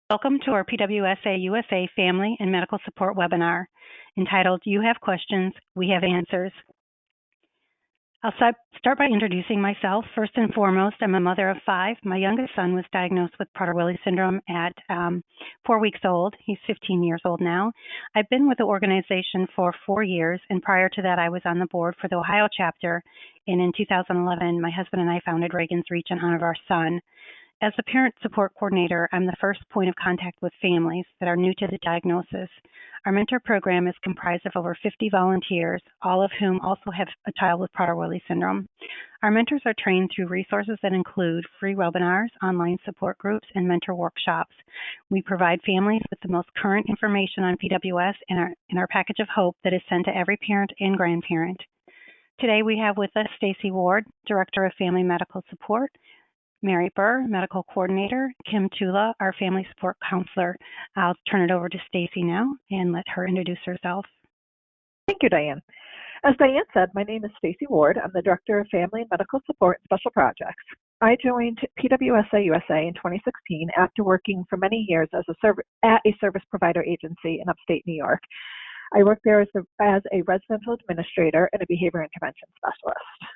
Welcome to our PWSA USA Family and Medical Support webinar entitled You Have Questions, We Have Answers. I'll start by introducing myself. First and foremost, I'm a mother of 5. My youngest son was diagnosed with Prader-Willi syndrome at 4 weeks old. He's 15 years old now. I've been with the organization for 4 years, and prior to that, I was on the board for the Ohio chapter. And in 2011, my husband and I founded Reagan's Reach in honor of our son. As the parent support coordinator, I'm the first point of contact with families that are new to the diagnosis. Our mentor program is comprised of over 50 volunteers, all of whom also have a child with Prader-Willi syndrome. Our mentors are trained through resources that include free webinars, online support groups, and mentor workshops. We provide families with the most current information on PWS and our package of hope that is sent to every parent and grandparent. Today we have with us Stacy Ward, Director of Family Medical Support, Mary Burr, Medical Coordinator, Kim Tula, our Family Support Counselor. I'll turn it over to Stacy now and let her introduce herself. Thank you, Diane. As Diane said, my name is Stacy Ward. I'm the Director of Family and Medical Support and Special Projects. I joined PWSA USA in 2016 after working for many years at a service provider agency in upstate New York. I worked there as a residential administrator and a behavior intervention specialist.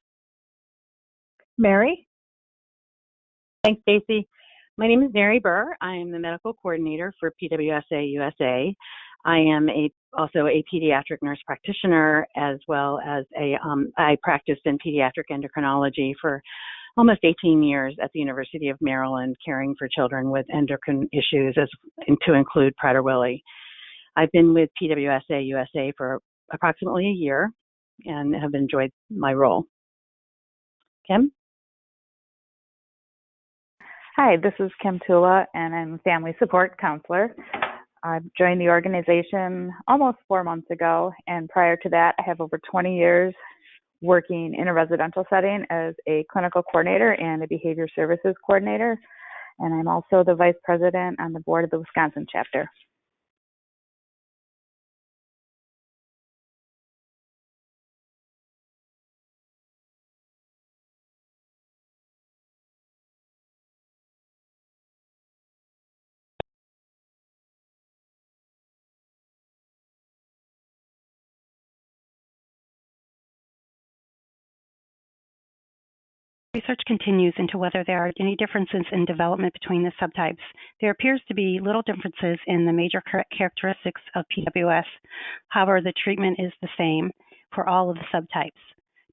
Mary? Thanks, Stacy. My name is Mary Burr. I am the medical coordinator for PWSA USA. I am also a pediatric nurse practitioner, as well as I practiced in pediatric endocrinology for almost 18 years at the University of Maryland, caring for children with endocrine issues, to include Prader-Willi. I've been with PWSA USA for approximately a year and have enjoyed my role. Kim? Hi, this is Kim Tula, and I'm a family support counselor. I joined the organization almost 4 months ago, and prior to that, I have over 20 years working in a residential setting as a clinical coordinator and a behavior services coordinator, and I'm also the vice president on the board of the Wisconsin chapter. Research continues into whether there are any differences in development between the subtypes. There appears to be little differences in the major characteristics of PWS. However, the treatment is the same for all of the subtypes.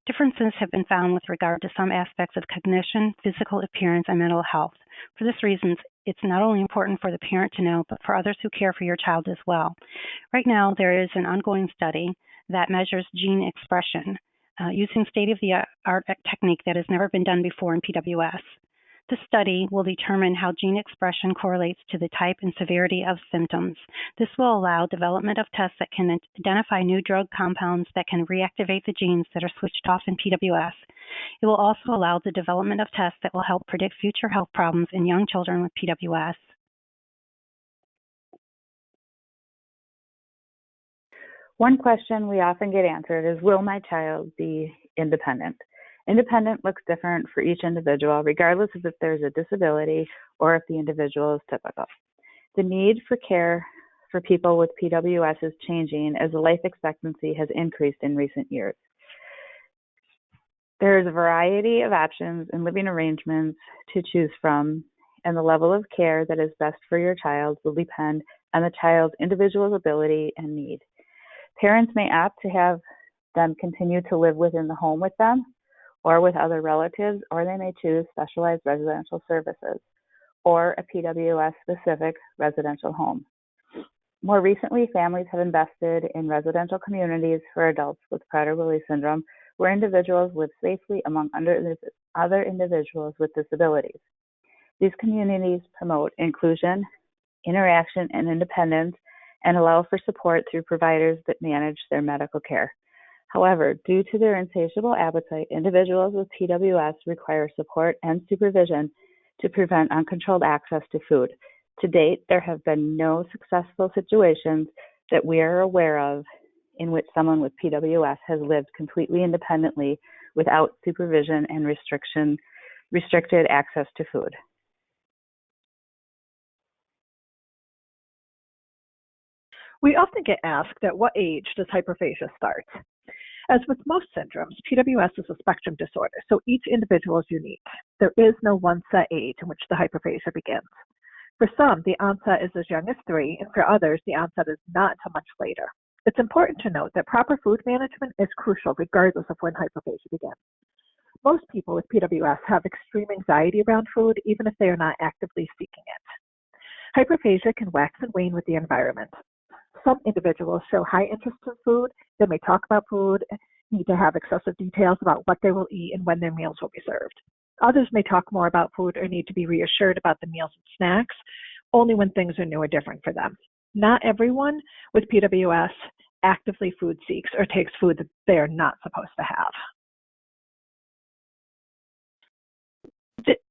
Differences have been found with regard to some aspects of cognition, physical appearance, and mental health. For this reason, it's not only important for the parent to know, but for others who care for your child as well. Right now, there is an ongoing study that measures gene expression using state-of-the-art technique that has never been done before in PWS. This study will determine how gene expression correlates to the type and severity of symptoms. This will allow development of tests that can identify new drug compounds that can reactivate the genes that are switched off in PWS. It will also allow the development of tests that will help predict future health problems in young children with PWS. One question we often get answered is, will my child be independent? Independent looks different for each individual, regardless of if there's a disability or if the individual is typical. The need for care for people with PWS is changing as the life expectancy has increased in recent years. There is a variety of options and living arrangements to choose from, and the level of care that is best for your child will depend on the child's individual ability and need. Parents may opt to have them continue to live within the home with them or with other relatives, or they may choose specialized residential services or a PWS-specific residential home. More recently, families have invested in residential communities for adults with Prader-Willi syndrome, where individuals live safely among other individuals with disabilities. These communities promote inclusion, interaction, and independence, and allow for support through providers that manage their medical care. However, due to their insatiable appetite, individuals with PWS require support and supervision to prevent uncontrolled access to food. To date, there have been no successful situations that we are aware of in which someone with PWS has lived completely independently without supervision and restricted access to food. We often get asked at what age does hyperphagia start? As with most syndromes, PWS is a spectrum disorder, so each individual is unique. There is no one set age in which the hyperphagia begins. For some, the onset is as young as 3, and for others, the onset is not until much later. It's important to note that proper food management is crucial regardless of when hyperphagia begins. Most people with PWS have extreme anxiety around food, even if they are not actively seeking it. Hyperphagia can wax and wane with the environment. Some individuals show high interest in food. They may talk about food, need to have excessive details about what they will eat and when their meals will be served. Others may talk more about food or need to be reassured about the meals and snacks, only when things are new or different for them. Not everyone with PWS actively food seeks or takes food that they are not supposed to have.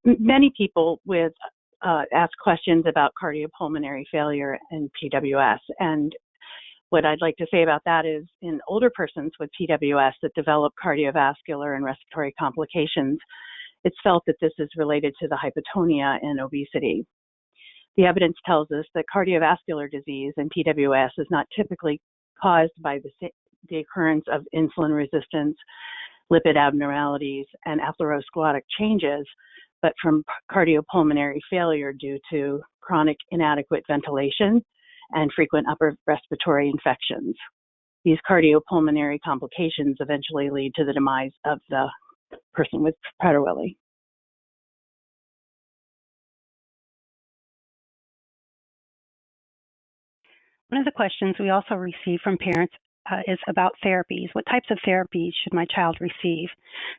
Many people with ask questions about cardiopulmonary failure and PWS, and what I'd like to say about that is in older persons with PWS that develop cardiovascular and respiratory complications, it's felt that this is related to the hypotonia and obesity. The evidence tells us that cardiovascular disease and PWS is not typically caused by the occurrence of insulin resistance, lipid abnormalities, and atherosclerotic changes, but from cardiopulmonary failure due to chronic inadequate ventilation and frequent upper respiratory infections. These cardiopulmonary complications eventually lead to the demise of the person with Prader-Willi. One of the questions we also receive from parents is about therapies. What types of therapies should my child receive?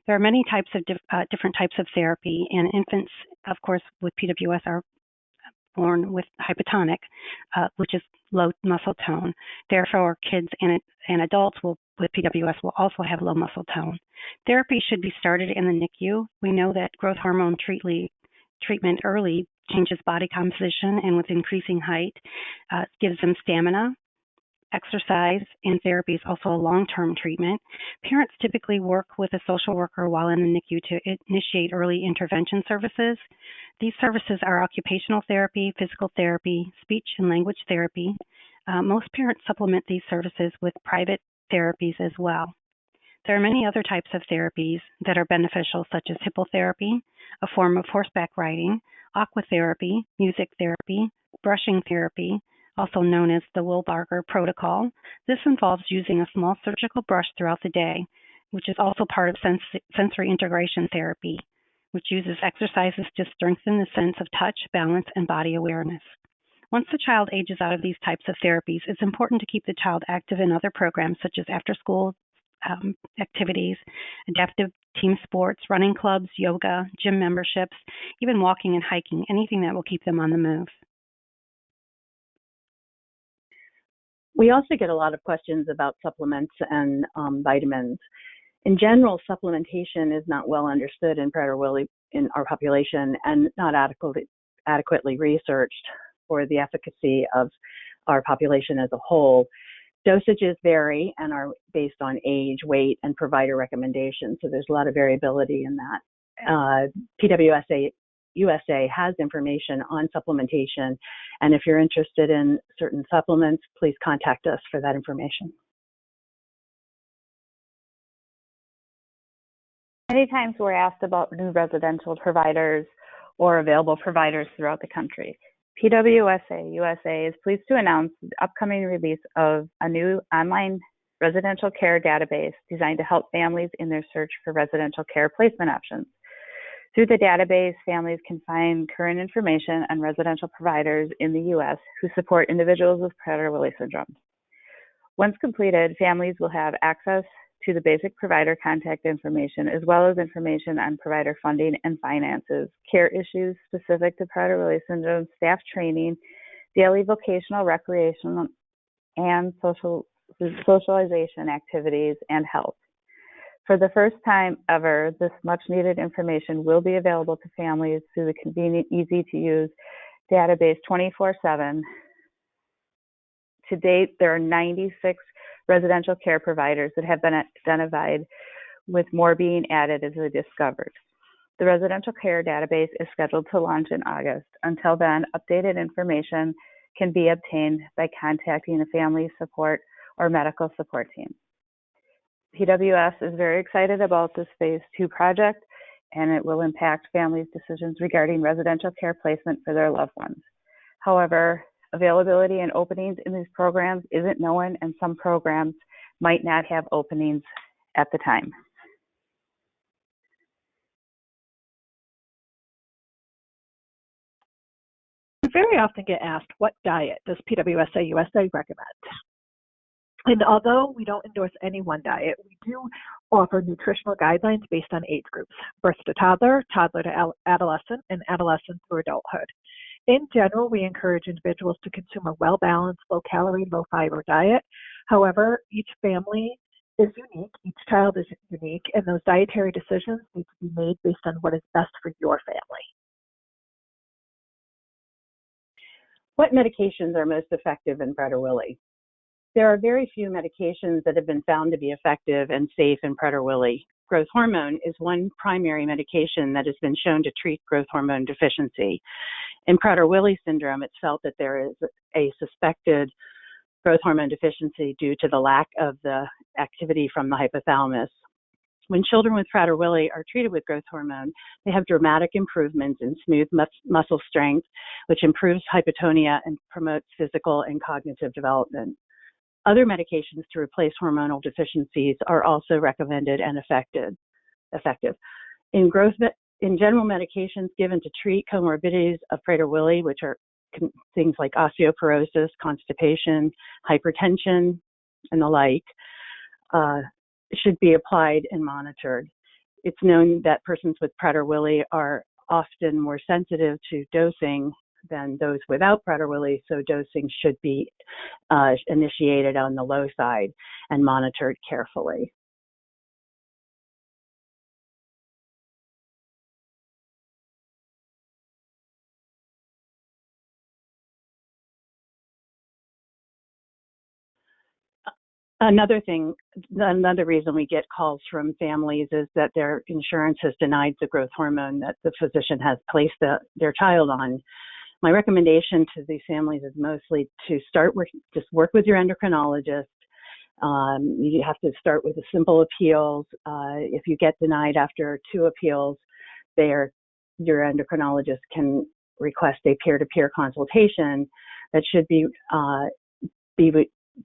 There are many types of different types of therapy, and infants, of course, with PWS are born with hypotonic, which is low muscle tone. Therefore, kids and adults with PWS will also have low muscle tone. Therapy should be started in the NICU. We know that growth hormone treatment early changes body composition, and with increasing height, gives them stamina. Exercise and therapy is also a long-term treatment. Parents typically work with a social worker while in the NICU to initiate early intervention services. These services are occupational therapy, physical therapy, speech and language therapy. Most parents supplement these services with private therapies as well. There are many other types of therapies that are beneficial, such as hippotherapy, a form of horseback riding, aquatherapy, music therapy, brushing therapy, also known as the Wilbarger protocol. This involves using a small surgical brush throughout the day, which is also part of sensory integration therapy, which uses exercises to strengthen the sense of touch, balance, and body awareness. Once the child ages out of these types of therapies, it's important to keep the child active in other programs such as after-school activities, adaptive team sports, running clubs, yoga, gym memberships, even walking and hiking, anything that will keep them on the move. We also get a lot of questions about supplements and vitamins. In general, supplementation is not well understood in Prader-Willi in our population and not adequately researched for the efficacy of our population as a whole. Dosages vary and are based on age, weight, and provider recommendations, so there's a lot of variability in that. PWS USA has information on supplementation, and if you're interested in certain supplements, please contact us for that information. Many times we're asked about new residential providers or available providers throughout the country. PWS USA is pleased to announce the upcoming release of a new online residential care database designed to help families in their search for residential care placement options. Through the database, families can find current information on residential providers in the U.S. who support individuals with Prader-Willi syndrome. Once completed, families will have access to the basic provider contact information, as well as information on provider funding and finances, care issues specific to Prader-Willi syndrome, staff training, daily vocational, recreational, and socialization activities, and health. For the first time ever, this much-needed information will be available to families through the convenient, easy-to-use database 24/7. To date, there are 96 residential care providers that have been identified, with more being added as they discovered. The residential care database is scheduled to launch in August. Until then, updated information can be obtained by contacting a family support or medical support team. PWS is very excited about this Phase 2 project, and it will impact families' decisions regarding residential care placement for their loved ones. However, availability and openings in these programs isn't known, and some programs might not have openings at the time. We very often get asked, what diet does PWSA USA recommend? And although we don't endorse any one diet, we do offer nutritional guidelines based on age groups: birth to toddler, toddler to adolescent, and adolescent through adulthood. In general, we encourage individuals to consume a well-balanced, low-calorie, low-fiber diet. However, each family is unique, each child is unique, and those dietary decisions need to be made based on what is best for your family. What medications are most effective in Prader-Willi? There are very few medications that have been found to be effective and safe in Prader-Willi. Growth hormone is one primary medication that has been shown to treat growth hormone deficiency. In Prader-Willi syndrome, it's felt that there is a suspected growth hormone deficiency due to the lack of the activity from the hypothalamus. When children with Prader-Willi are treated with growth hormone, they have dramatic improvements in smooth muscle strength, which improves hypotonia and promotes physical and cognitive development. Other medications to replace hormonal deficiencies are also recommended and effective. In general, medications given to treat comorbidities of Prader-Willi, which are things like osteoporosis, constipation, hypertension, and the like, should be applied and monitored. It's known that persons with Prader-Willi are often more sensitive to dosing than those without Prader-Willi, so dosing should be initiated on the low side and monitored carefully. Another reason we get calls from families is that their insurance has denied the growth hormone that the physician has placed their child on. My recommendation to these families is mostly to just work with your endocrinologist. You have to start with the simple appeals. If you get denied after 2 appeals, your endocrinologist can request a peer-to-peer consultation that should be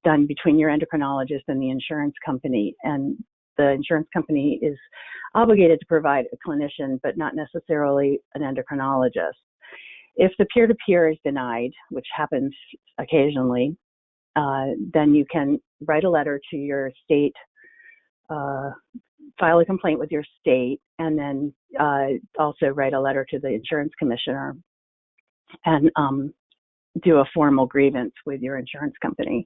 done between your endocrinologist and the insurance company. And the insurance company is obligated to provide a clinician, but not necessarily an endocrinologist. If the peer-to-peer is denied, which happens occasionally, then you can write a letter to your state, file a complaint with your state, and then also write a letter to the insurance commissioner and do a formal grievance with your insurance company.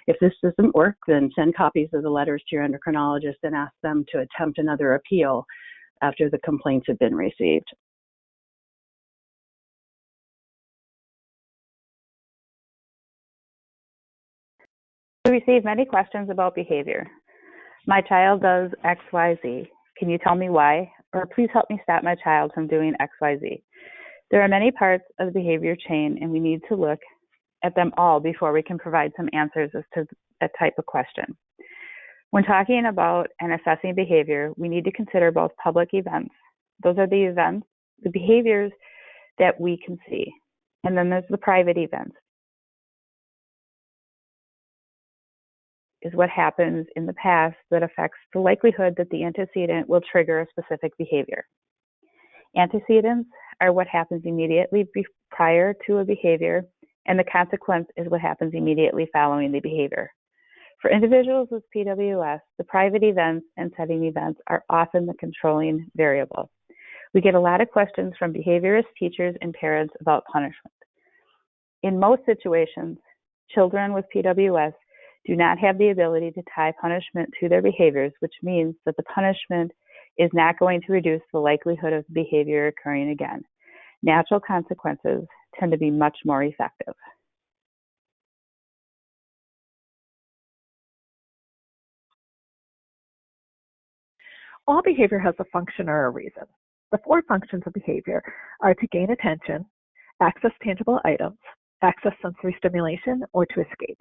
If this doesn't work, then send copies of the letters to your endocrinologist and ask them to attempt another appeal after the complaints have been received. We receive many questions about behavior. My child does XYZ. Can you tell me why? Or please help me stop my child from doing XYZ. There are many parts of the behavior chain, and we need to look at them all before we can provide some answers as to that type of question. When talking about and assessing behavior, we need to consider both public events. Those are the events, the behaviors that we can see. And then there's the private events. Is what happens in the past that affects the likelihood that the antecedent will trigger a specific behavior. Antecedents are what happens immediately prior to a behavior, and the consequence is what happens immediately following the behavior. For individuals with PWS, the private events and setting events are often the controlling variable. We get a lot of questions from behaviorists, teachers, and parents about punishment. In most situations, children with PWS do not have the ability to tie punishment to their behaviors, which means that the punishment is not going to reduce the likelihood of behavior occurring again. Natural consequences tend to be much more effective. All behavior has a function or a reason. The 4 functions of behavior are to gain attention, access tangible items, access sensory stimulation, or to escape.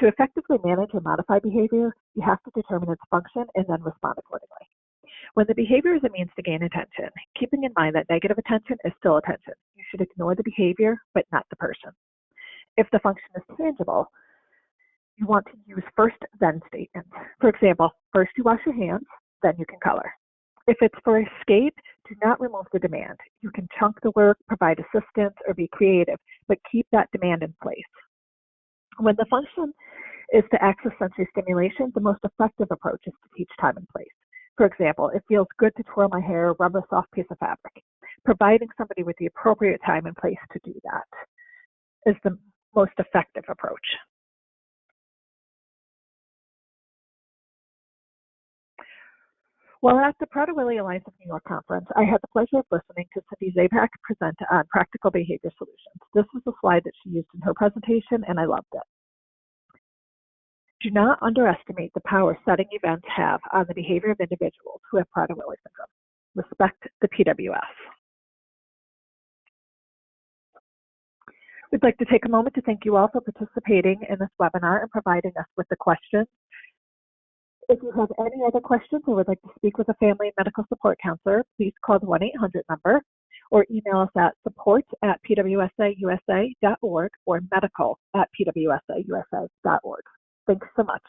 To effectively manage or modify behavior, you have to determine its function and then respond accordingly. When the behavior is a means to gain attention, keeping in mind that negative attention is still attention. You should ignore the behavior, but not the person. If the function is tangible, you want to use first, then statements. For example, first you wash your hands, then you can color. If it's for escape, do not remove the demand. You can chunk the work, provide assistance, or be creative, but keep that demand in place. When the function is to access sensory stimulation, the most effective approach is to teach time and place. For example, it feels good to twirl my hair or rub a soft piece of fabric. Providing somebody with the appropriate time and place to do that is the most effective approach. While at the Prader-Willi Alliance of New York conference, I had the pleasure of listening to Cindy Zabak present on practical behavior solutions. This was a slide that she used in her presentation, and I loved it. Do not underestimate the power setting events have on the behavior of individuals who have Prader-Willi syndrome. Respect the PWS. We'd like to take a moment to thank you all for participating in this webinar and providing us with the questions. If you have any other questions or would like to speak with a family and medical support counselor, please call the 1-800 number or email us at support@pwsausa.org or medical@pwsausa.org. Thanks so much.